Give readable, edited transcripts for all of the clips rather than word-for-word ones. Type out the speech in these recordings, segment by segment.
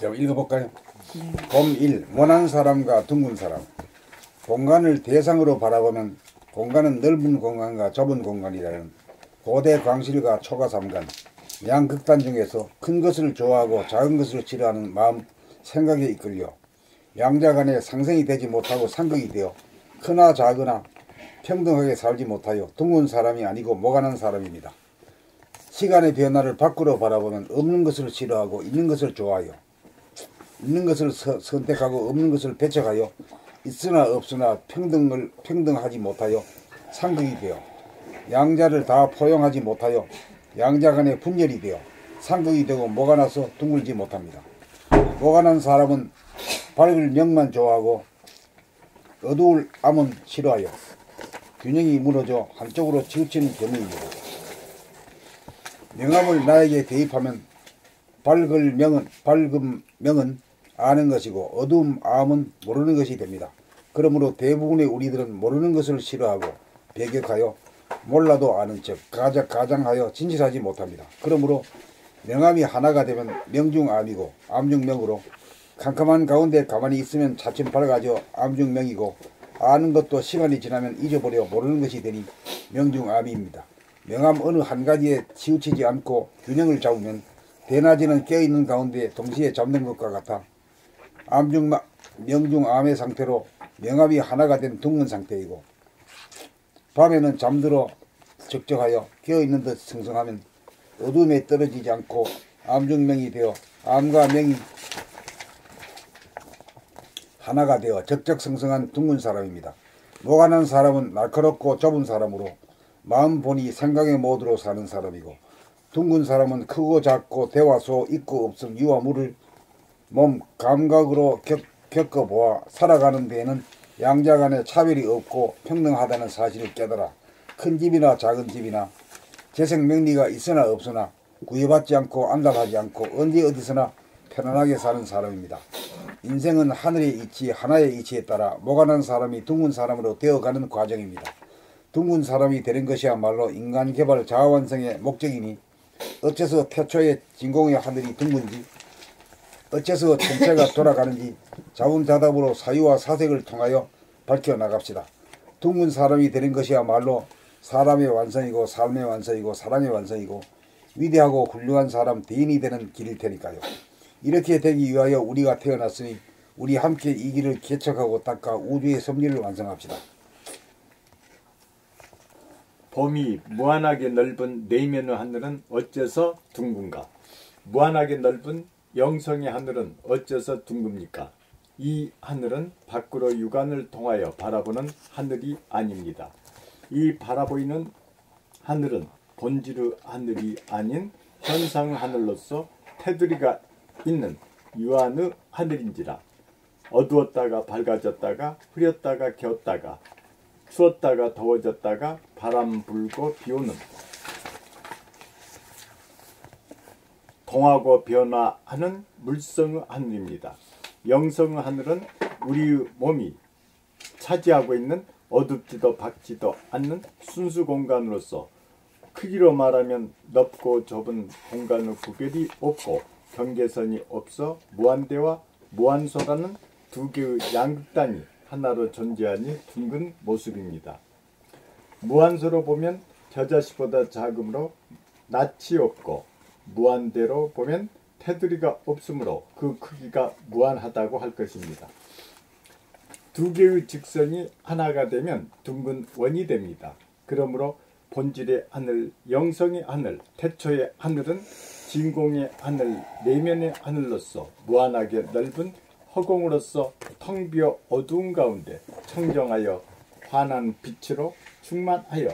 자, 읽어볼까요? 봄 1. 모난 사람과 둥근 사람. 공간을 대상으로 바라보면 공간은 넓은 공간과 좁은 공간이라는 고대 광실과 초가 삼간 양극단 중에서 큰 것을 좋아하고 작은 것을 싫어하는 마음, 생각에 이끌려 양자 간에 상생이 되지 못하고 상극이 되어 크나 작으나 평등하게 살지 못하여 둥근 사람이 아니고 모가난 사람입니다. 시간의 변화를 밖으로 바라보면 없는 것을 싫어하고 있는 것을 좋아하여 있는 것을 선택하고 없는 것을 배척하여 있으나 없으나 평등하지 못하여 상극이 되어 양자를 다 포용하지 못하여 양자 간의 분열이 되어 상극이 되고 모가 나서 둥글지 못합니다. 모가 난 사람은 밝을 명만 좋아하고 어두울 암은 싫어하여 균형이 무너져 한쪽으로 치우치는 경우입니다. 명암을 나에게 대입하면 밝은 명은 아는 것이고 어두움 암은 모르는 것이 됩니다. 그러므로 대부분의 우리들은 모르는 것을 싫어하고 배격하여 몰라도 아는 척 가장하여 진실하지 못합니다. 그러므로 명암이 하나가 되면 명중암이고 암중명으로 캄캄한 가운데 가만히 있으면 차츰 밝아져 암중명이고 아는 것도 시간이 지나면 잊어버려 모르는 것이 되니 명중암입니다. 명암 어느 한 가지에 치우치지 않고 균형을 잡으면 대낮에는 깨어있는 가운데 동시에 잡는 것과 같아 명중암의 상태로 명암이 하나가 된 둥근 상태이고 밤에는 잠들어 적적하여 깨어있는 듯 성성하면 어둠에 떨어지지 않고 암중명이 되어 암과 명이 하나가 되어 적적성성한 둥근 사람입니다. 모가 난 사람은 날카롭고 좁은 사람으로 마음 보니 생각의 모드로 사는 사람이고 둥근 사람은 크고 작고 대화소 있고 없음 유와 무를 몸 감각으로 겪어보아 살아가는 데에는 양자 간의 차별이 없고 평등하다는 사실을 깨달아 큰 집이나 작은 집이나 재생명리가 있으나 없으나 구애받지 않고 안달하지 않고 언제 어디서나 편안하게 사는 사람입니다. 인생은 하늘의 이치 하나의 이치에 따라 모가 난 사람이 둥근 사람으로 되어가는 과정입니다. 둥근 사람이 되는 것이야말로 인간 개발 자아완성의 목적이니 어째서 태초에 진공의 하늘이 둥근지 어째서 전체가 돌아가는지 자문자답으로 사유와 사색을 통하여 밝혀나갑시다. 둥근 사람이 되는 것이야말로 사람의 완성이고 삶의 완성이고 사랑의 완성이고 위대하고 훌륭한 사람 대인이 되는 길일 테니까요. 이렇게 되기 위하여 우리가 태어났으니 우리 함께 이 길을 개척하고 닦아 우주의 섭리를 완성합시다. 봄이 무한하게 넓은 내면의 하늘은 어째서 둥근가? 무한하게 넓은 영성의 하늘은 어째서 둥급니까? 이 하늘은 밖으로 육안을 통하여 바라보는 하늘이 아닙니다. 이 바라보이는 하늘은 본질의 하늘이 아닌 현상 하늘로서 테두리가 있는 유한의 하늘인지라 어두웠다가 밝아졌다가 흐렸다가 겼다가 추웠다가 더워졌다가 바람 불고 비오는 동하고 변화하는 물성의 하늘입니다. 영성의 하늘은 우리의 몸이 차지하고 있는 어둡지도 밝지도 않는 순수 공간으로서 크기로 말하면 넓고 좁은 공간의 구별이 없고 경계선이 없어 무한대와 무한소라는 두 개의 양극단이 하나로 존재하니 둥근 모습입니다. 무한소로 보면 겨자씨보다 작으므로 낯이 없고 무한대로 보면 테두리가 없으므로 그 크기가 무한하다고 할 것입니다. 두 개의 직선이 하나가 되면 둥근 원이 됩니다. 그러므로 본질의 하늘, 영성의 하늘, 태초의 하늘은 진공의 하늘, 내면의 하늘로서 무한하게 넓은 허공으로서 텅 비어 어두운 가운데 청정하여 환한 빛으로 충만하여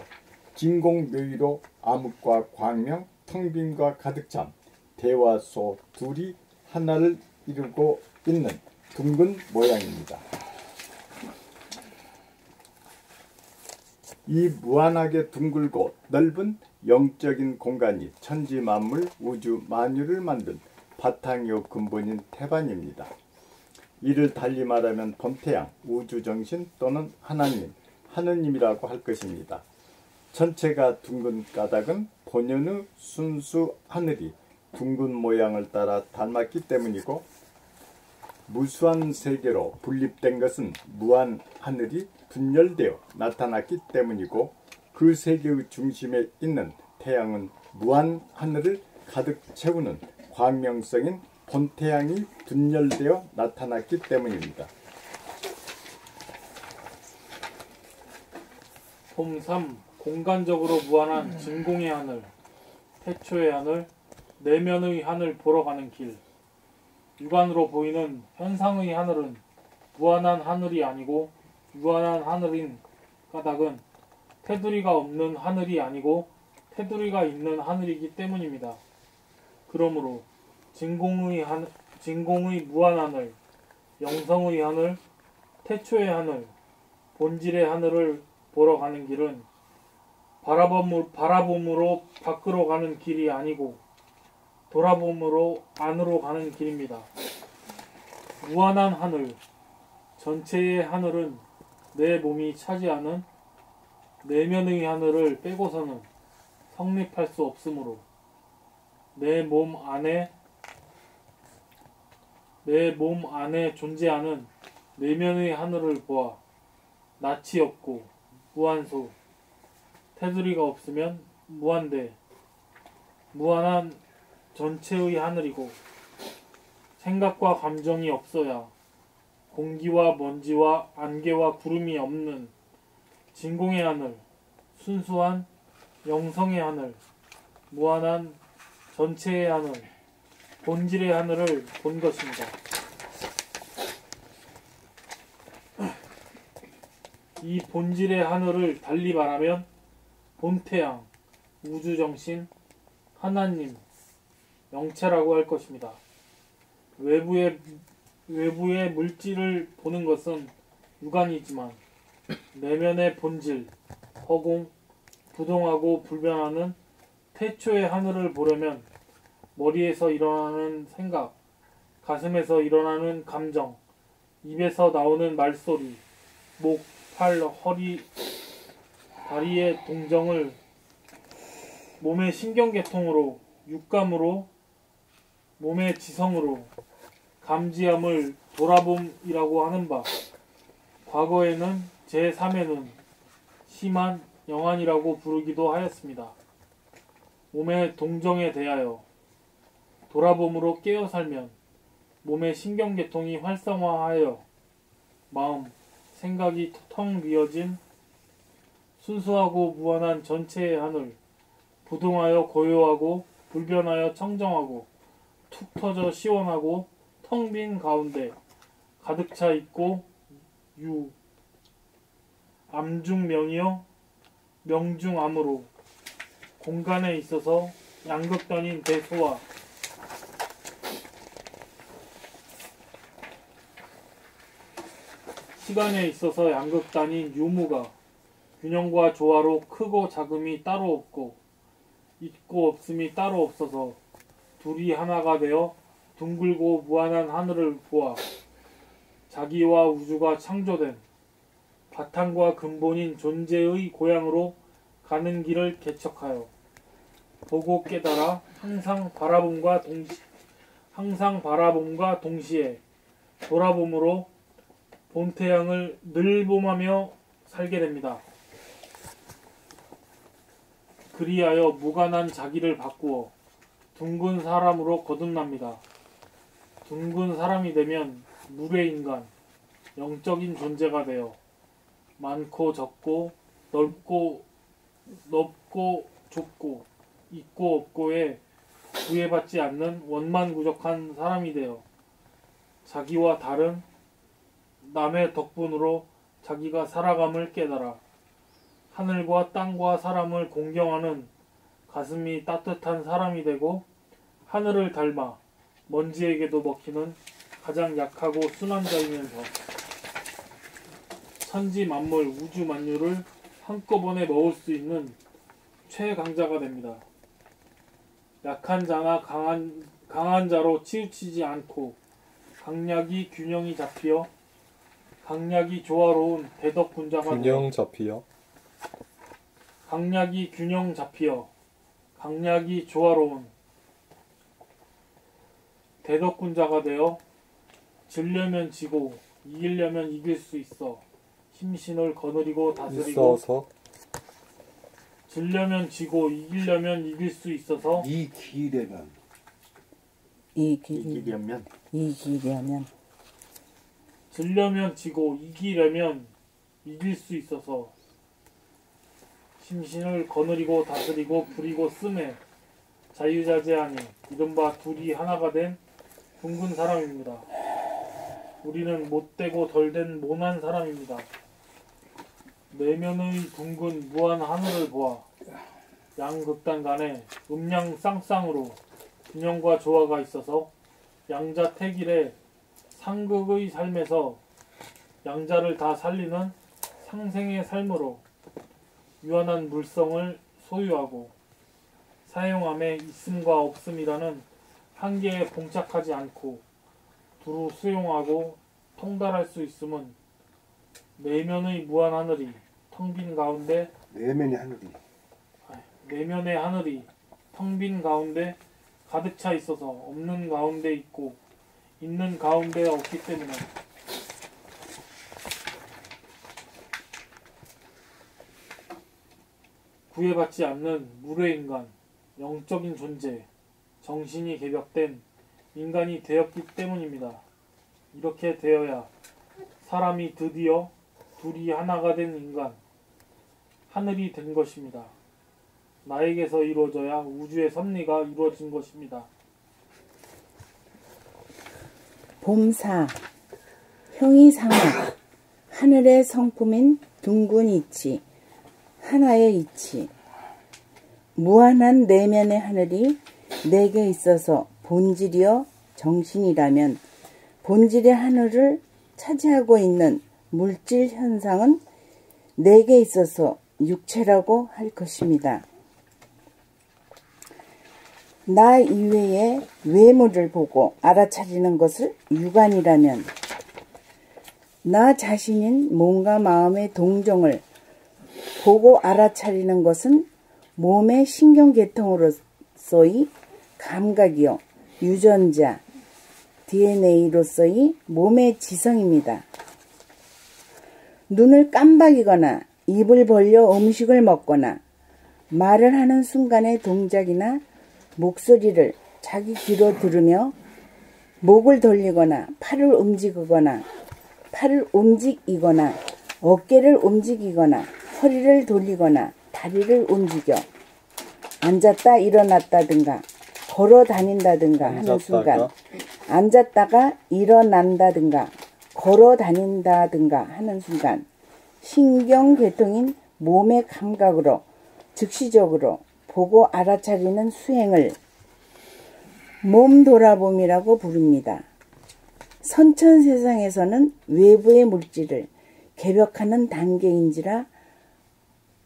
진공묘의로 암흑과 광명, 텅빈과 가득 참 대화소 둘이 하나를 이루고 있는 둥근 모양입니다. 이 무한하게 둥글고 넓은 영적인 공간이 천지만물, 우주 만유를 만든 바탕이요 근본인 태반입니다. 이를 달리 말하면 본태양, 우주정신 또는 하나님, 하느님이라고 할 것입니다. 전체가 둥근 까닭은 본연의 순수 하늘이 둥근 모양을 따라 닮았기 때문이고 무수한 세계로 분립된 것은 무한 하늘이 분열되어 나타났기 때문이고, 그 세계의 중심에 있는 태양은 무한 하늘을 가득 채우는 광명성인 본태양이 분열되어 나타났기 때문입니다. 봄 3. 공간적으로 무한한 진공의 하늘, 태초의 하늘, 내면의 하늘 보러 가는 길. 육안으로 보이는 현상의 하늘은 무한한 하늘이 아니고 유한한 하늘인 까닭은 테두리가 없는 하늘이 아니고 테두리가 있는 하늘이기 때문입니다. 그러므로 진공의 무한 하늘, 영성의 하늘, 태초의 하늘, 본질의 하늘을 보러 가는 길은 바라봄으로 밖으로 가는 길이 아니고 돌아봄으로 안으로 가는 길입니다. 무한한 하늘, 전체의 하늘은 내 몸이 차지하는 내면의 하늘을 빼고서는 성립할 수 없으므로 내 몸 안에 존재하는 내면의 하늘을 보아 낯이 없고 무한소, 테두리가 없으면 무한대, 무한한 전체의 하늘이고 생각과 감정이 없어야 공기와 먼지와 안개와 구름이 없는 진공의 하늘, 순수한 영성의 하늘, 무한한 전체의 하늘, 본질의 하늘을 본 것입니다. 이 본질의 하늘을 달리 말하면 본태양, 우주정신, 하나님, 영체라고 할 것입니다. 외부의 물질을 보는 것은 육안이지만 내면의 본질, 허공, 부동하고 불변하는 태초의 하늘을 보려면 머리에서 일어나는 생각, 가슴에서 일어나는 감정, 입에서 나오는 말소리, 목, 팔, 허리, 다리의 동정을 몸의 신경계통으로, 육감으로, 몸의 지성으로 감지함을 돌아봄이라고 하는 바, 과거에는 제3에는 심한 영안이라고 부르기도 하였습니다. 몸의 동정에 대하여 돌아봄으로 깨어 살면 몸의 신경계통이 활성화하여 마음, 생각이 텅 비어진 순수하고 무한한 전체의 하늘, 부동하여 고요하고 불변하여 청정하고 툭 터져 시원하고 텅 빈 가운데 가득 차 있고 암중명이여 명중암으로 공간에 있어서 양극단인 대소와 시간에 있어서 양극단인 유무가 균형과 조화로 크고 작음이 따로 없고 있고 없음이 따로 없어서 둘이 하나가 되어 둥글고 무한한 하늘을 보아 자기와 우주가 창조된 바탕과 근본인 존재의 고향으로 가는 길을 개척하여 보고 깨달아 항상 바라봄과 동시에 돌아봄으로 본태양을 늘 봄하며 살게 됩니다. 그리하여 무관한 자기를 바꾸어 둥근 사람으로 거듭납니다. 둥근 사람이 되면 물의 인간, 영적인 존재가 되어 많고 적고 넓고 좁고 있고 없고에 구애받지 않는 원만구적한 사람이 되어 자기와 다른 남의 덕분으로 자기가 살아감을 깨달아 하늘과 땅과 사람을 공경하는 가슴이 따뜻한 사람이 되고 하늘을 닮아 먼지에게도 먹히는 가장 약하고 순한 자이면서 천지 만물 우주 만유를 한꺼번에 먹을 수 있는 최강자가 됩니다. 약한 자나 강한 자로 치우치지 않고 강약이 균형이 잡히어 강약이 조화로운 대덕군자가 균형 잡히요? 강약이 균형 잡히어 강약이 조화로운 대덕군자가 되어 질려면 지고 이기려면 이길 수 있어 심신을 거느리고 다스리고 있어서 질려면 지고 이기려면 이길 수 있어서 이기려면 이기려면 질려면 지고 이기려면 이길 수 있어서 심신을 거느리고 다스리고 부리고 쓰매 자유자재하니 이른바 둘이 하나가 된 둥근 사람입니다. 우리는 못되고 덜된 모난 사람입니다. 내면의 둥근 무한 하늘을 보아 양극단 간에 음양 쌍쌍으로 균형과 조화가 있어서 양자택일의 상극의 삶에서 양자를 다 살리는 상생의 삶으로 유한한 물성을 소유하고 사용함에 있음과 없음이라는 한계에 봉착하지 않고 두루 수용하고 통달할 수 있음은 내면의 무한 하늘이 텅 빈 가운데 내면의 하늘이 텅 빈 가운데 가득 차 있어서 없는 가운데 있고 있는 가운데 없기 때문에 구애받지 않는 무례인간, 영적인 존재, 정신이 개벽된 인간이 되었기 때문입니다. 이렇게 되어야 사람이 드디어 둘이 하나가 된 인간, 하늘이 된 것입니다. 나에게서 이루어져야 우주의 섭리가 이루어진 것입니다. 봄사, 형이 상하, 하늘의 성품인 둥근 이치, 하나의 이치, 무한한 내면의 하늘이 내게 있어서 본질이여 정신이라면 본질의 하늘을 차지하고 있는 물질 현상은 내게 있어서 육체라고 할 것입니다. 나 이외의 외모를 보고 알아차리는 것을 육안이라면 나 자신인 몸과 마음의 동정을 보고 알아차리는 것은 몸의 신경계통으로서의 감각이요 유전자 DNA로서의 몸의 지성입니다. 눈을 깜박이거나 입을 벌려 음식을 먹거나 말을 하는 순간의 동작이나 목소리를 자기 귀로 들으며 목을 돌리거나 팔을 움직이거나 어깨를 움직이거나 허리를 돌리거나 다리를 움직여 앉았다 일어났다든가 걸어 다닌다든가 하는 순간 앉았다가 일어난다든가 걸어 다닌다든가 하는 순간 신경계통인 몸의 감각으로 즉시적으로 보고 알아차리는 수행을 몸 돌아봄이라고 부릅니다. 선천세상에서는 외부의 물질을 개벽하는 단계인지라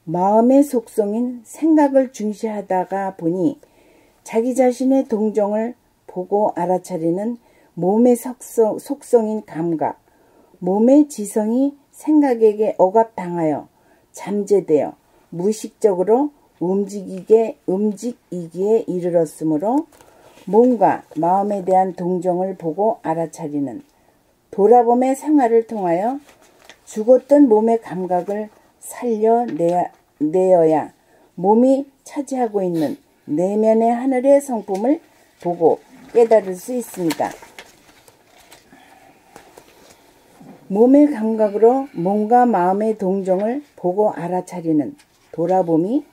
마음의 속성인 생각을 중시하다가 보니 자기 자신의 동정을 보고 알아차리는 몸의 속성인 감각, 몸의 지성이 생각에게 억압당하여 잠재되어 무의식적으로 움직이기에 이르렀으므로 몸과 마음에 대한 동정을 보고 알아차리는 돌아봄의 생활을 통하여 죽었던 몸의 감각을 살려내어야 몸이 차지하고 있는 내면의 하늘의 성품을 보고 깨달을 수 있습니다. 몸의 감각으로 몸과 마음의 동정을 보고 알아차리는 돌아봄이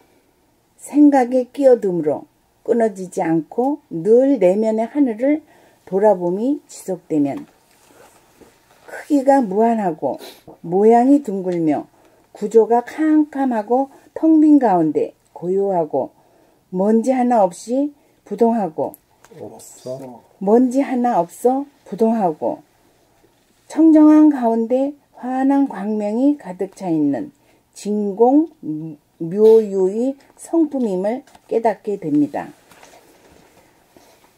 생각에 끼어듦으로 끊어지지 않고 늘 내면의 하늘을 돌아봄이 지속되면 크기가 무한하고 모양이 둥글며 구조가 캄캄하고 텅 빈 가운데 고요하고 먼지 하나 없이 부동하고 먼지 하나 없어 부동하고 청정한 가운데 환한 광명이 가득 차 있는 진공 묘유의 성품임을 깨닫게 됩니다.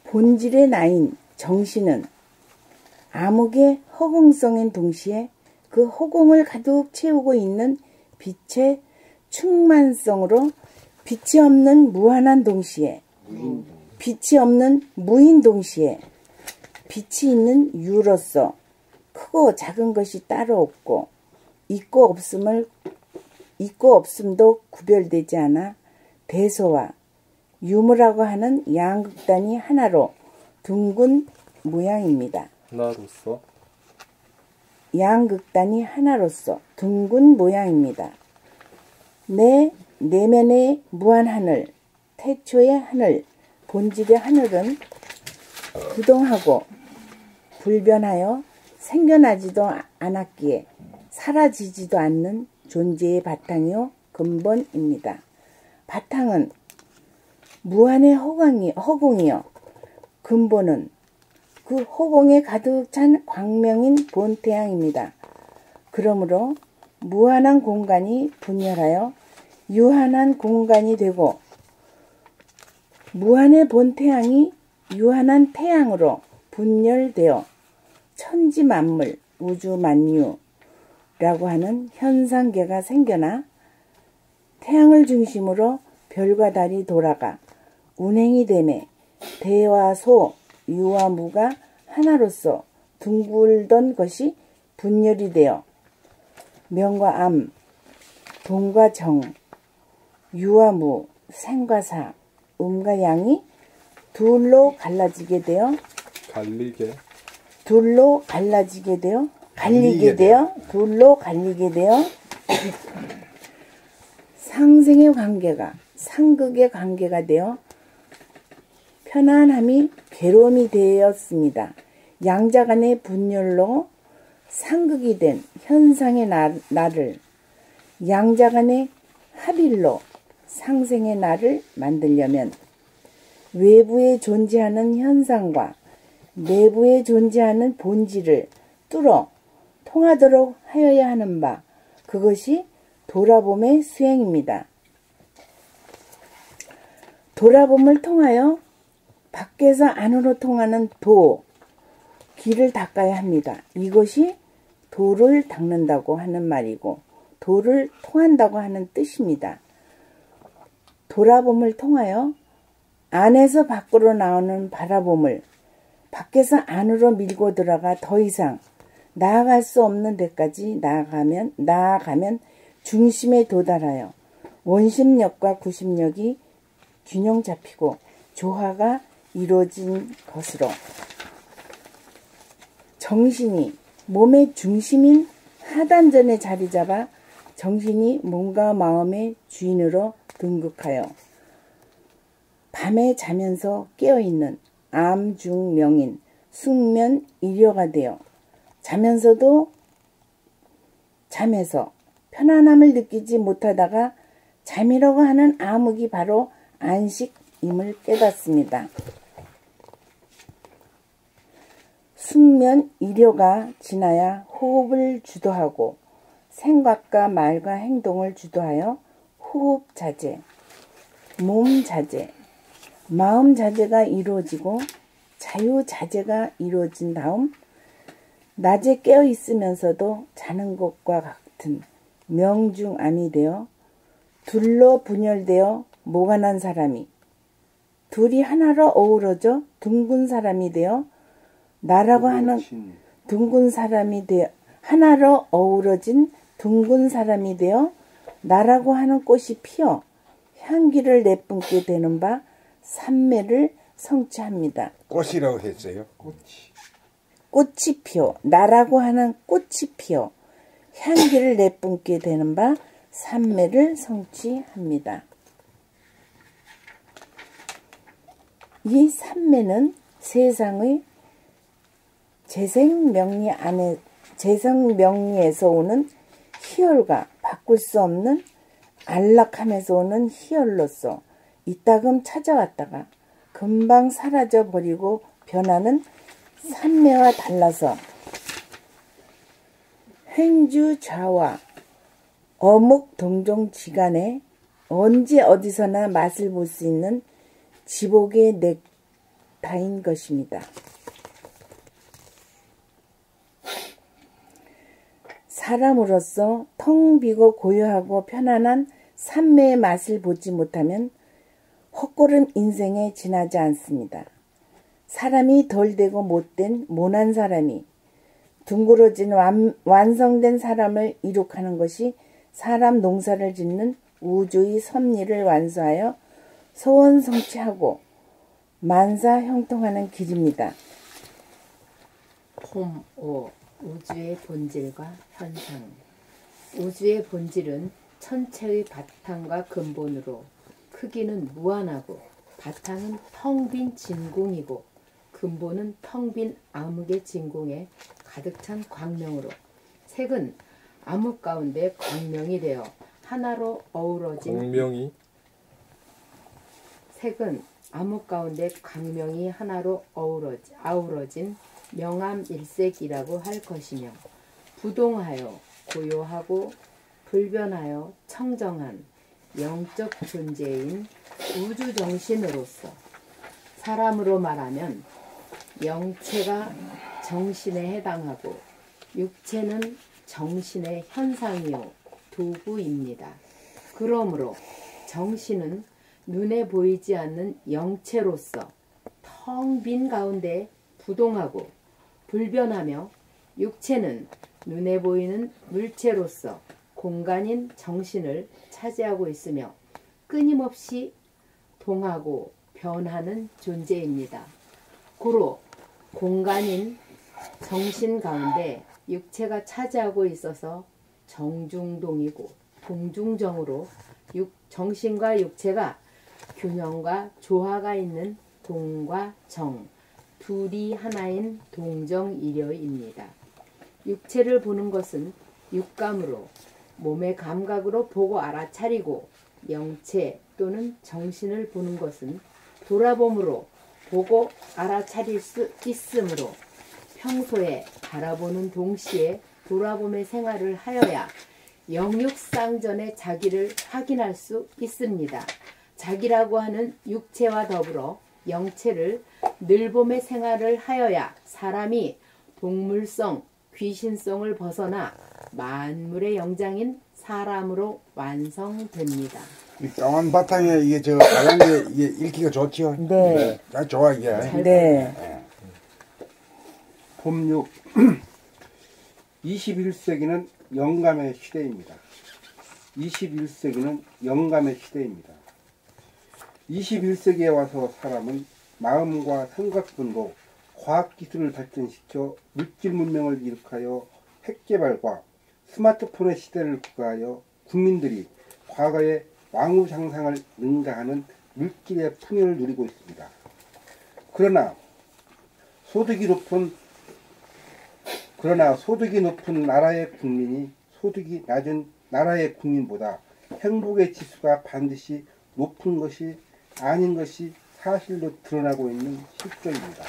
본질의 나인 정신은 암흑의 허공성인 동시에 그 허공을 가득 채우고 있는 빛의 충만성으로 빛이 없는 무한한 동시에 빛이 없는 무인 동시에 빛이 있는 유로서 크고 작은 것이 따로 없고 있고 없음도 구별되지 않아 대소와 유무라고 하는 양극단이 하나로 둥근 모양입니다. 하나로서 양극단이 하나로서 둥근 모양입니다. 내 내면의 무한하늘, 태초의 하늘, 본질의 하늘은 부동하고 불변하여 생겨나지도 않았기에 사라지지도 않는 존재의 바탕이요 근본입니다. 바탕은 무한의 허공이요 근본은 그 허공에 가득 찬 광명인 본태양입니다. 그러므로 무한한 공간이 분열하여 유한한 공간이 되고 무한의 본태양이 유한한 태양으로 분열되어 천지만물, 우주만유라고 하는 현상계가 생겨나 태양을 중심으로 별과 달이 돌아가 운행이 되매 대와 소, 유와 무가 하나로서 둥글던 것이 분열이 되어 명과 암, 동과 정, 유와 무, 생과 사, 음과 양이 둘로 갈라지게 되어 둘로 갈라지게 되어 둘로 갈리게 되어 상생의 관계가 상극의 관계가 되어 편안함이 괴로움이 되었습니다. 양자 간의 분열로 상극이 된 현상의 나를 양자 간의 합일로 상생의 나를 만들려면 외부에 존재하는 현상과 내부에 존재하는 본질을 뚫어 통하도록 하여야 하는 바 그것이 돌아봄의 수행입니다. 돌아봄을 통하여 밖에서 안으로 통하는 길을 닦아야 합니다. 이것이 도를 닦는다고 하는 말이고 도를 통한다고 하는 뜻입니다. 돌아봄을 통하여 안에서 밖으로 나오는 바라봄을 밖에서 안으로 밀고 들어가 더 이상 나아갈 수 없는 데까지 나아가면 중심에 도달하여 원심력과 구심력이 균형 잡히고 조화가 이루어진 것으로 정신이 몸의 중심인 하단전에 자리 잡아 정신이 몸과 마음의 주인으로 등극하여 밤에 자면서 깨어있는 암중명인 숙면일여가 되어 자면서도 잠에서 편안함을 느끼지 못하다가 잠이라고 하는 암흑이 바로 안식임을 깨닫습니다. 숙면일여가 지나야 호흡을 주도하고 생각과 말과 행동을 주도하여 호흡자재, 몸자재, 마음자재가 이루어지고 자유자재가 이루어진 다음 낮에 깨어있으면서도 자는 것과 같은 명중암이 되어 둘로 분열되어 모관한 사람이 둘이 하나로 어우러져 둥근 사람이 되어 나라고 하는 둥근 사람이 되어 하나로 어우러진 둥근 사람이 되어 나라고 하는 꽃이 피어 향기를 내뿜게 되는 바 삼매를 성취합니다. 꽃이라고 했어요. 꽃이 피어 나라고 하는 꽃이 피어 향기를 내뿜게 되는 바 삼매를 성취합니다. 이 삼매는 세상의 재생명리에서 오는 희열과 바꿀 수 없는 안락함에서 오는 희열로서 이따금 찾아왔다가 금방 사라져 버리고 변하는 삼매와 달라서 횡주좌와 어묵동종지간에 언제 어디서나 맛을 볼 수 있는 지복의 넥타인 것입니다. 사람으로서 텅 비고 고요하고 편안한 삼매의 맛을 보지 못하면 헛골은 인생에 지나지 않습니다. 사람이 덜 되고 못된 모난 사람이 둥그러진 완성된 사람을 이룩하는 것이 사람 농사를 짓는 우주의 섭리를 완수하여 소원 성취하고 만사 형통하는 길입니다. 폼 5. 우주의 본질과 현상. 우주의 본질은 천체의 바탕과 근본으로 크기는 무한하고 바탕은 텅 빈 진공이고 근본은 텅 빈 암흑의 진공에 가득 찬 광명으로 색은 암흑 가운데 광명이 되어 하나로 어우러진 광명이 색은 암흑 가운데 광명이 하나로 아우러진 명암일색이라고 할 것이며 부동하여 고요하고 불변하여 청정한 영적 존재인 우주정신으로서 사람으로 말하면 영체가 정신에 해당하고 육체는 정신의 현상이요 도구입니다. 그러므로 정신은 눈에 보이지 않는 영체로서 텅 빈 가운데 부동하고 불변하며 육체는 눈에 보이는 물체로서 공간인 정신을 차지하고 있으며 끊임없이 동하고 변하는 존재입니다. 고로 공간인 정신 가운데 육체가 차지하고 있어서 정중동이고 동중정으로 정신과 육체가 균형과 조화가 있는 동과 정, 둘이 하나인 동정이려입니다. 육체를 보는 것은 육감으로 몸의 감각으로 보고 알아차리고 영체 또는 정신을 보는 것은 돌아봄으로 보고 알아차릴 수 있으므로 평소에 바라보는 동시에 돌아봄의 생활을 하여야 영육상전의 자기를 확인할 수 있습니다. 자기라고 하는 육체와 더불어 영체를 늘봄의 생활을 하여야 사람이 동물성, 귀신성을 벗어나 만물의 영장인 사람으로 완성됩니다. 이 까만 바탕에 이게 저 빨간 게 이게 읽기가 좋지요. 네. 난 좋아 이게. 네. 폼 6. 21세기는 영감의 시대입니다. 21세기는 영감의 시대입니다. 21세기에 와서 사람은 마음과 생각뿐으로 과학기술을 발전시켜 물질 문명을 일으켜여 핵개발과 스마트폰의 시대를 구가하여 국민들이 과거의 왕후장상을 능가하는 물질의 풍요를 누리고 있습니다. 그러나 소득이 높은 나라의 국민이 소득이 낮은 나라의 국민보다 행복의 지수가 반드시 높은 것이 아닌 것이 사실로 드러나고 있는 실정입니다.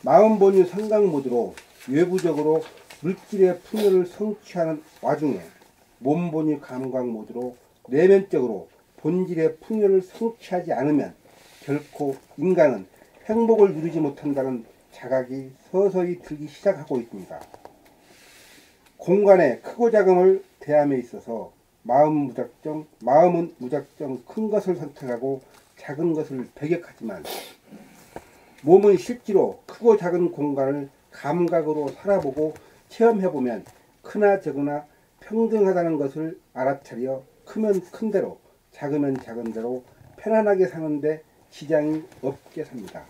마음본유 생각 모드로 외부적으로 물질의 풍요를 성취하는 와중에 몸본유 감각 모드로 내면적으로 본질의 풍요를 성취하지 않으면 결코 인간은 행복을 누리지 못한다는 자각이 서서히 들기 시작하고 있습니다. 공간의 크고 작음을 대함에 있어서 마음은 무작정 큰 것을 선택하고 작은 것을 배격하지만 몸은 실제로 크고 작은 공간을 감각으로 살아보고 체험해보면 크나 적으나 평등하다는 것을 알아차려 크면 큰 대로 작으면 작은 대로 편안하게 사는데 지장이 없게 삽니다.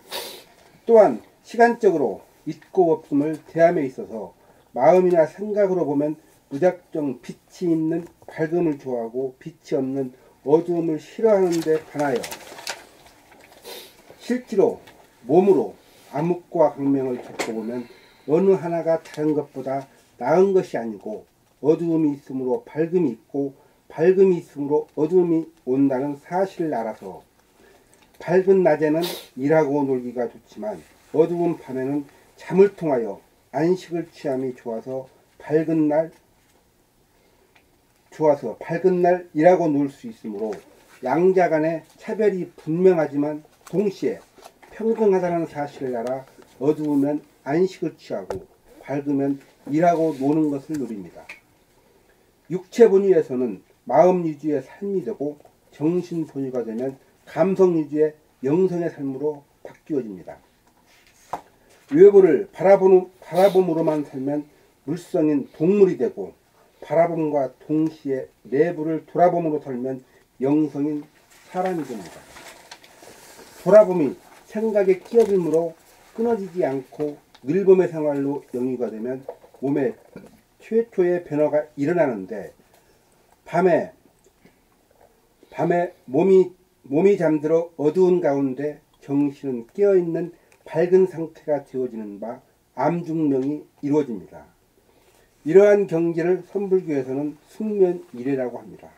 또한 시간적으로 있고 없음을 대함에 있어서 마음이나 생각으로 보면 무작정 빛이 있는 밝음을 좋아하고 빛이 없는 어두움을 싫어하는 데 반하여 실제로 몸으로 암흑과 광명을 겪어보면 어느 하나가 다른 것보다 나은 것이 아니고 어두움이 있으므로 밝음이 있고 밝음이 있으므로 어두움이 온다는 사실을 알아서 밝은 낮에는 일하고 놀기가 좋지만 어두운 밤에는 잠을 통하여 안식을 취함이 좋아서 밝은 날 일하고 놀 수 있으므로 양자 간의 차별이 분명하지만 동시에 평등하다는 사실을 알아 어두우면 안식을 취하고 밝으면 일하고 노는 것을 누립니다. 육체 본유에서는 마음 유지의 삶이 되고 정신 본유가 되면 감성 유지의 영성의 삶으로 바뀌어집니다. 외부를 바라봄으로만 살면 물성인 동물이 되고 바라봄과 동시에 내부를 돌아봄으로 살면 영성인 사람이 됩니다. 돌아봄이 생각에 끼어들므로 끊어지지 않고 늘봄의 생활로 영위가 되면 몸에 최초의 변화가 일어나는데 밤에 몸이 잠들어 어두운 가운데 정신은 깨어있는 밝은 상태가 되어지는 바 암중명이 이루어집니다. 이러한 경지를 선불교에서는 숙면이래라고 합니다.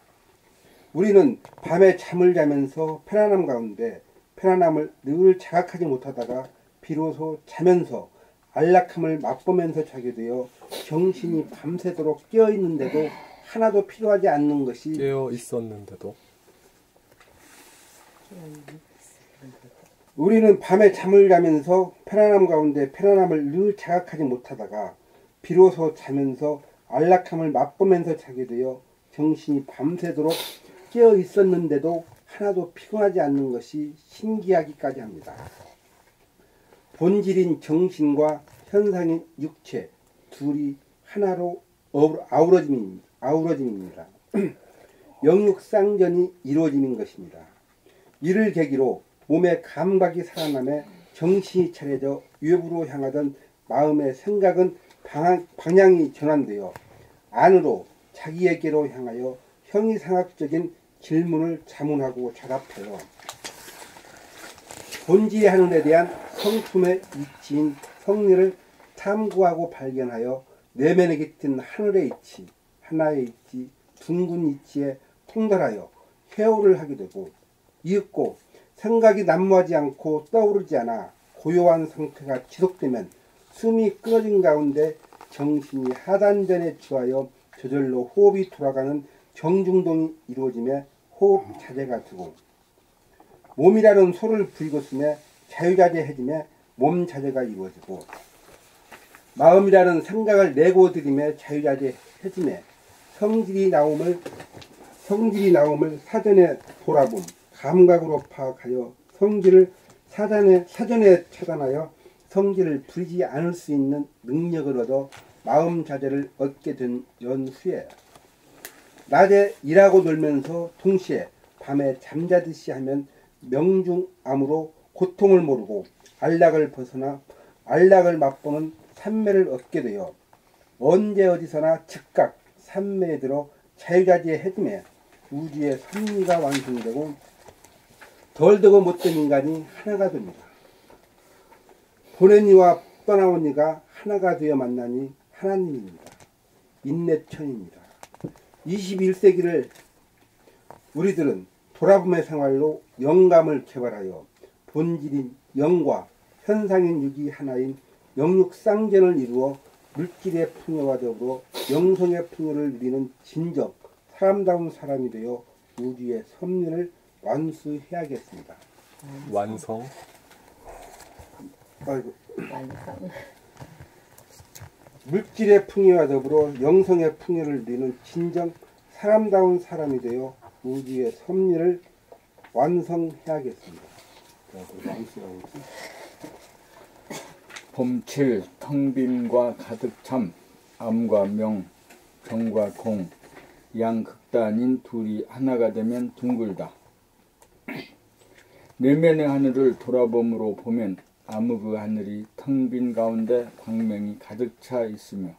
우리는 밤에 잠을 자면서 편안함 가운데 편안함을 늘 자각하지 못하다가 비로소 자면서 안락함을 맛보면서 자게 되어 정신이 밤새도록 깨어있는데도 하나도 필요하지 않는 것이 깨어 있었는데도 우리는 밤에 잠을 자면서 편안함 가운데 편안함을 늘 자각하지 못하다가 비로소 자면서 안락함을 맛보면서 자게 되어 정신이 밤새도록 깨어 있었는데도 하나도 피곤하지 않는 것이 신기하기까지 합니다. 본질인 정신과 현상인 육체 둘이 하나로 아우러짐입니다. 영육상전이 이루어지는 것입니다. 이를 계기로 몸의 감각이 살아남에 정신이 차려져 외부로 향하던 마음의 생각은 방향이 전환되어 안으로 자기에게로 향하여 형이상학적인 질문을 자문하고 자답하여 본질의 하늘에 대한 성품의 이치인 성리를 탐구하고 발견하여 내면에 깃든 하늘의 이치, 하나의 이치, 둥근 이치에 통달하여 회오를 하게 되고 이윽고 생각이 난무하지 않고 떠오르지 않아 고요한 상태가 지속되면 숨이 끊어진 가운데 정신이 하단전에 취하여 저절로 호흡이 돌아가는 정중동이 이루어지며 호흡 자제가 되고 몸이라는 소를 부리고쓰며 자유자재해지며 몸 자제가 이루어지고 마음이라는 생각을 내고드리며 자유자재해지며 성질이 나옴을 사전에 돌아봄 감각으로 파악하여 성질을 사전에 차단하여 성질을 부리지 않을 수 있는 능력을 얻어 마음 자제를 얻게 된 연후에 낮에 일하고 놀면서 동시에 밤에 잠자듯이 하면 명중암으로 고통을 모르고 안락을 벗어나 안락을 맛보는 삼매를 얻게 되어 언제 어디서나 즉각 삼매에 들어 자유자재해짐에 우주의 섭리가 완성되고 덜되고 못된 인간이 하나가 됩니다. 보낸 이와 떠나온 이가 하나가 되어 만나니 하나님입니다. 인내천입니다. 21세기를 우리들은 돌아봄의 생활로 영감을 개발하여 본질인 영과 현상인 육이 하나인 영육상전을 이루어 물질의 풍요와 더불어 영성의 풍요를 누리는 진정 사람다운 사람이 되어 우주의 섭리를 완수해야겠습니다. 완성. 완성. 물질의 풍요와 더불어 영성의 풍요를 누리는 진정 사람다운 사람이 되어 우주의 섭리를 완성해야겠습니다. 봄칠 텅빈과 가득참 암과 명 정과 공 양극단인 둘이 하나가 되면 둥글다. 내면의 하늘을 돌아봄으로 보면 아무 그 하늘이 텅 빈 가운데 광명이 가득 차 있으며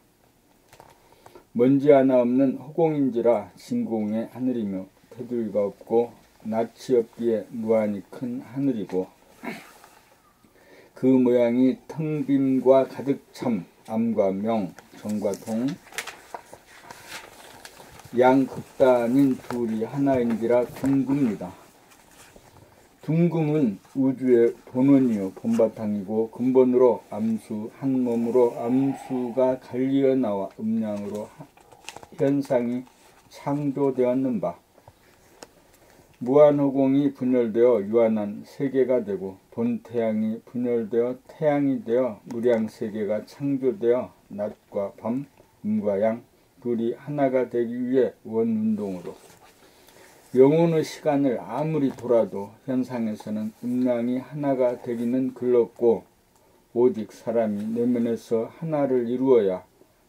먼지 하나 없는 허공인지라 진공의 하늘이며 테두리가 없고 낯이 없기에 무한히 큰 하늘이고 그 모양이 텅 빈과 가득 참 암과 명 정과 동 양극단인 둘이 하나인지라 둥굽니다. 둥금은 우주의 본원이요 본바탕이고 근본으로 암수 한 몸으로 암수가 갈리어 나와 음량으로 현상이 창조되었는 바 무한호공이 분열되어 유한한 세계가 되고 본태양이 분열되어 태양이 되어 무량세계가 창조되어 낮과 밤, 음과 양 둘이 하나가 되기 위해 원운동으로 영혼의 시간을 아무리 돌아도 현상에서는 음량이 하나가 되기는 글렀고 오직 사람이 내면에서 하나를 이루어야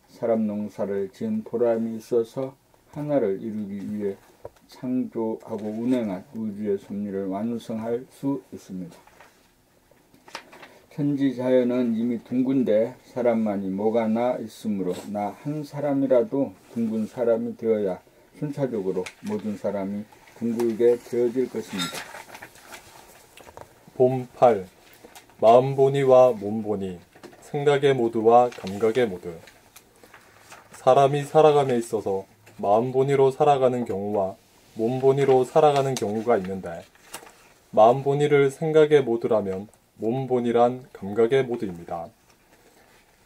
사람 농사를 지은 보람이 있어서 하나를 이루기 위해 창조하고 운행한 우주의 섭리를 완성할 수 있습니다. 천지 자연은 이미 둥근데 사람만이 뭐가 나 있으므로 나 한 사람이라도 둥근 사람이 되어야 순차적으로 모든 사람이 둥글게 되어질 것입니다. 봄 8. 마음보니와 몸보니, 생각의 모두와 감각의 모두. 사람이 살아감에 있어서 마음보니로 살아가는 경우와 몸보니로 살아가는 경우가 있는데, 마음보니를 생각의 모두라면 몸보니란 감각의 모두입니다.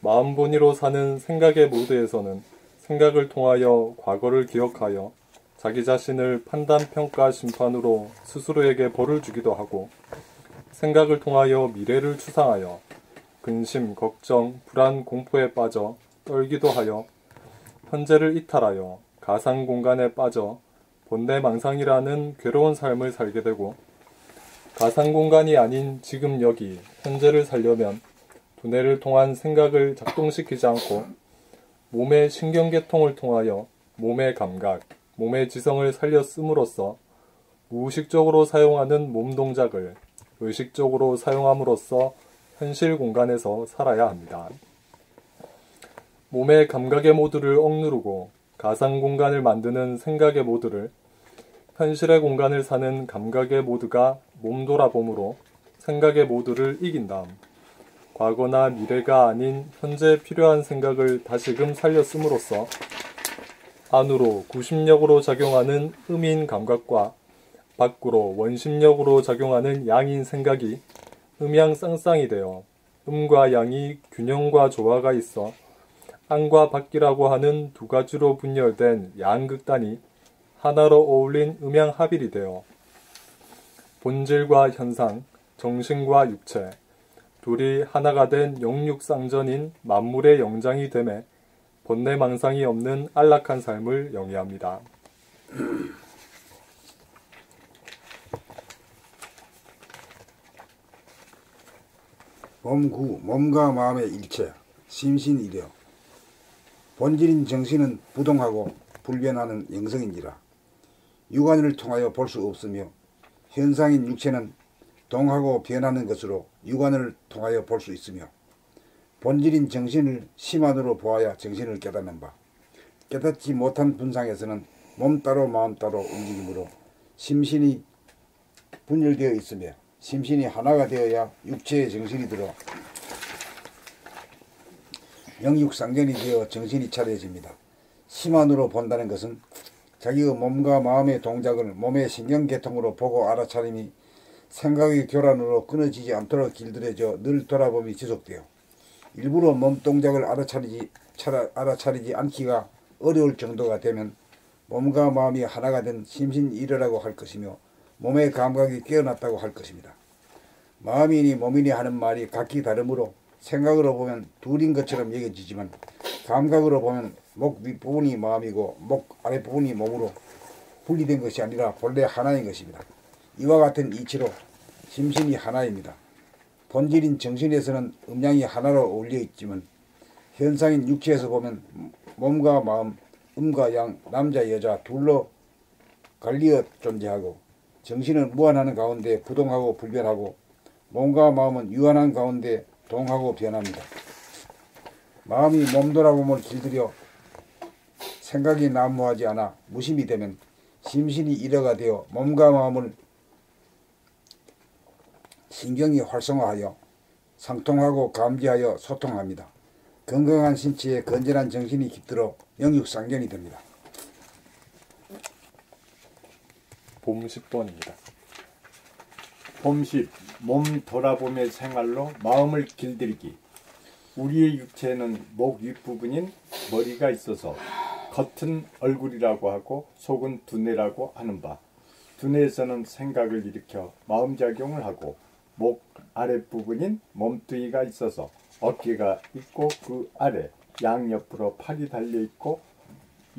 마음보니로 사는 생각의 모두에서는 생각을 통하여 과거를 기억하여 자기 자신을 판단, 평가, 심판으로 스스로에게 벌을 주기도 하고, 생각을 통하여 미래를 추상하여 근심, 걱정, 불안, 공포에 빠져 떨기도 하여 현재를 이탈하여 가상 공간에 빠져 본대망상이라는 괴로운 삶을 살게 되고, 가상 공간이 아닌 지금 여기 현재를 살려면 두뇌를 통한 생각을 작동시키지 않고 몸의 신경계통을 통하여 몸의 감각, 몸의 지성을 살려 씀으로써 무의식적으로 사용하는 몸 동작을 의식적으로 사용함으로써 현실 공간에서 살아야 합니다. 몸의 감각의 모두를 억누르고 가상 공간을 만드는 생각의 모두를, 현실의 공간을 사는 감각의 모두가 몸 돌아봄으로 생각의 모두를 이긴 다음 과거나 미래가 아닌 현재 필요한 생각을 다시금 살려 씀으로써 안으로 구심력으로 작용하는 음인 감각과 밖으로 원심력으로 작용하는 양인 생각이 음양쌍쌍이 되어 음과 양이 균형과 조화가 있어 안과 밖이라고 하는 두 가지로 분열된 양극단이 하나로 어울린 음양합일이 되어 본질과 현상, 정신과 육체, 둘이 하나가 된 영육상전인 만물의 영장이 되매 번뇌망상이 없는 안락한 삶을 영위합니다. 봄 9. 몸과 마음의 일체, 심신이려. 본질인 정신은 부동하고 불변하는 영성인지라 육안을 통하여 볼 수 없으며, 현상인 육체는 동하고 변하는 것으로 육안을 통하여 볼 수 있으며, 본질인 정신을 심안으로 보아야 정신을 깨닫는 바, 깨닫지 못한 분상에서는 몸 따로 마음 따로 움직이므로 심신이 분열되어 있으며, 심신이 하나가 되어야 육체의 정신이 들어 영육상전이 되어 정신이 차려집니다. 심안으로 본다는 것은 자기의 몸과 마음의 동작을 몸의 신경계통으로 보고 알아차림이 생각의 교란으로 끊어지지 않도록 길들여져 늘 돌아봄이 지속되어 일부러 몸 동작을 알아차리지 않기가 어려울 정도가 되면 몸과 마음이 하나가 된 심신일여라고 할 것이며, 몸의 감각이 깨어났다고 할 것입니다. 마음이니 몸이니 하는 말이 각기 다르므로 생각으로 보면 둘인 것처럼 여겨지지만, 감각으로 보면 목 윗부분이 마음이고 목 아랫부분이 몸으로 분리된 것이 아니라 본래 하나인 것입니다. 이와 같은 이치로 심신이 하나입니다. 본질인 정신에서는 음양이 하나로 어울려 있지만, 현상인 육체에서 보면 몸과 마음, 음과 양, 남자 여자 둘로 갈리어 존재하고, 정신은 무한하는 가운데 부동하고 불변하고, 몸과 마음은 유한한 가운데 동하고 변합니다. 마음이 몸 돌아봄을 길들여 생각이 난무하지 않아 무심이 되면 심신이 일어가 되어 몸과 마음을 신경이 활성화하여 상통하고 감지하여 소통합니다. 건강한 신체에 건전한 정신이 깃들어 영육상전이 됩니다. 봄 10번입니다. 봄 10. 몸 돌아봄의 생활로 마음을 길들이기. 우리의 육체는 목 윗부분인 머리가 있어서 겉은 얼굴이라고 하고 속은 두뇌라고 하는 바, 두뇌에서는 생각을 일으켜 마음작용을 하고, 목 아랫부분인 몸뚱이가 있어서 어깨가 있고 그 아래 양옆으로 팔이 달려있고,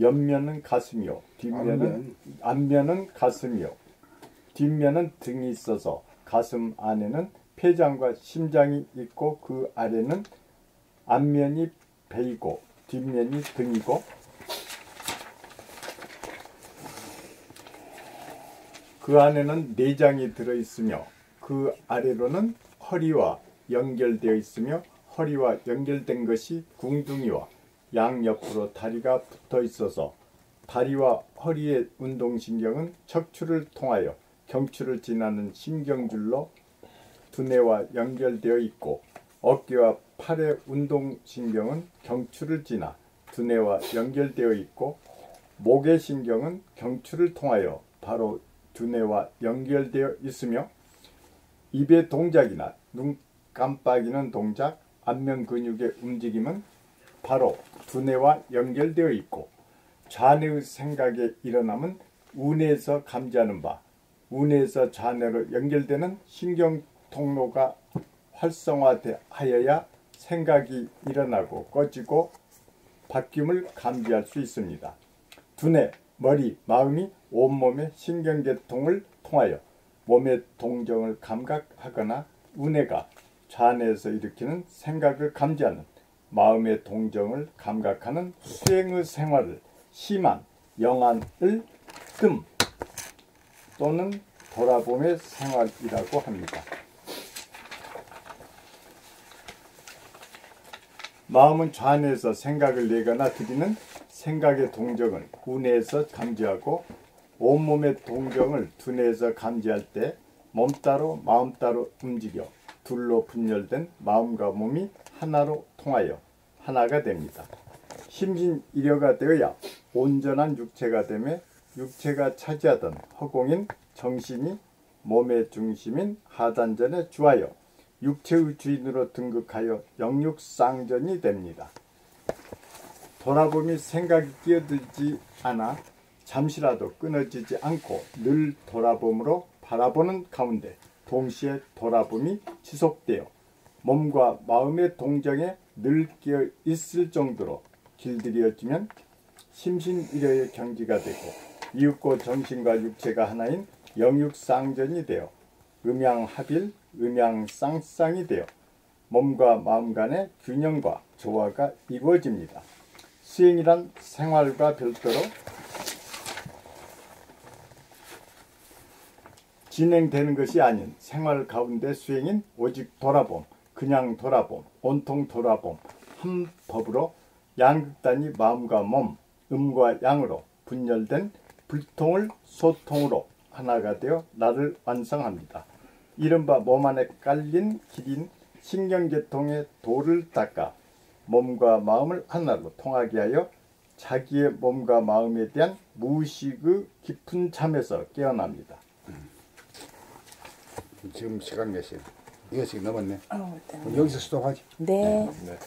옆면은 가슴이요 앞면은 가슴이요 뒷면은 등이 있어서 가슴 안에는 폐장과 심장이 있고 그 아래는 앞면이 배이고 뒷면이 등이고 그 안에는 내장이 들어있으며 그 아래로는 허리와 연결되어 있으며 허리와 연결된 것이 궁둥이와 양옆으로 다리가 붙어 있어서 다리와 허리의 운동신경은 척추를 통하여 경추를 지나는 신경줄로 두뇌와 연결되어 있고 어깨와 팔의 운동신경은 경추를 지나 두뇌와 연결되어 있고 목의 신경은 경추를 통하여 바로 두뇌와 연결되어 있으며 입의 동작이나 눈 깜빡이는 동작, 안면 근육의 움직임은 바로 두뇌와 연결되어 있고 좌뇌의 생각의 일어남은 우뇌에서 감지하는 바 우뇌에서 좌뇌로 연결되는 신경 통로가 활성화하여야 생각이 일어나고 꺼지고 바뀜을 감지할 수 있습니다. 두뇌, 머리, 마음이 온몸의 신경계통을 통하여 몸의 동정을 감각하거나 우뇌가 좌뇌에서 일으키는 생각을 감지하는 마음의 동정을 감각하는 수행의 생활을 심한 영안을 뜸 또는 돌아봄의 생활이라고 합니다. 마음은 좌뇌에서 생각을 내거나 들이는 생각의 동정을 우뇌에서 감지하고 온몸의 동정을 두뇌에서 감지할 때 몸 따로 마음 따로 움직여 둘로 분열된 마음과 몸이 하나로 통하여 하나가 됩니다. 심신일여가 되어야 온전한 육체가 되며 육체가 차지하던 허공인 정신이 몸의 중심인 하단전에 주하여 육체의 주인으로 등극하여 영육상전이 됩니다. 돌아봄이 생각이 끼어들지 않아 잠시라도 끊어지지 않고 늘 돌아봄으로 바라보는 가운데 동시에 돌아봄이 지속되어 몸과 마음의 동정에 늘 끼어 있을 정도로 길들여지면 심신일여의 경지가 되고 이윽고 정신과 육체가 하나인 영육상전이 되어 음양합일, 음양쌍쌍이 되어 몸과 마음 간의 균형과 조화가 이루어집니다. 수행이란 생활과 별도로 진행되는 것이 아닌 생활 가운데 수행인 오직 돌아봄, 그냥 돌아봄, 온통 돌아봄 한 법으로 양극단이 마음과 몸, 음과 양으로 분열된 불통을 소통으로 하나가 되어 나를 완성합니다. 이른바 몸 안에 깔린 길인 신경계통의 돌을 닦아 몸과 마음을 하나로 통하게 하여 자기의 몸과 마음에 대한 무의식의 깊은 잠에서 깨어납니다. 지금 시간 몇 시야? 6시 넘었네. 네. 여기서 스톱하지. 네. 네.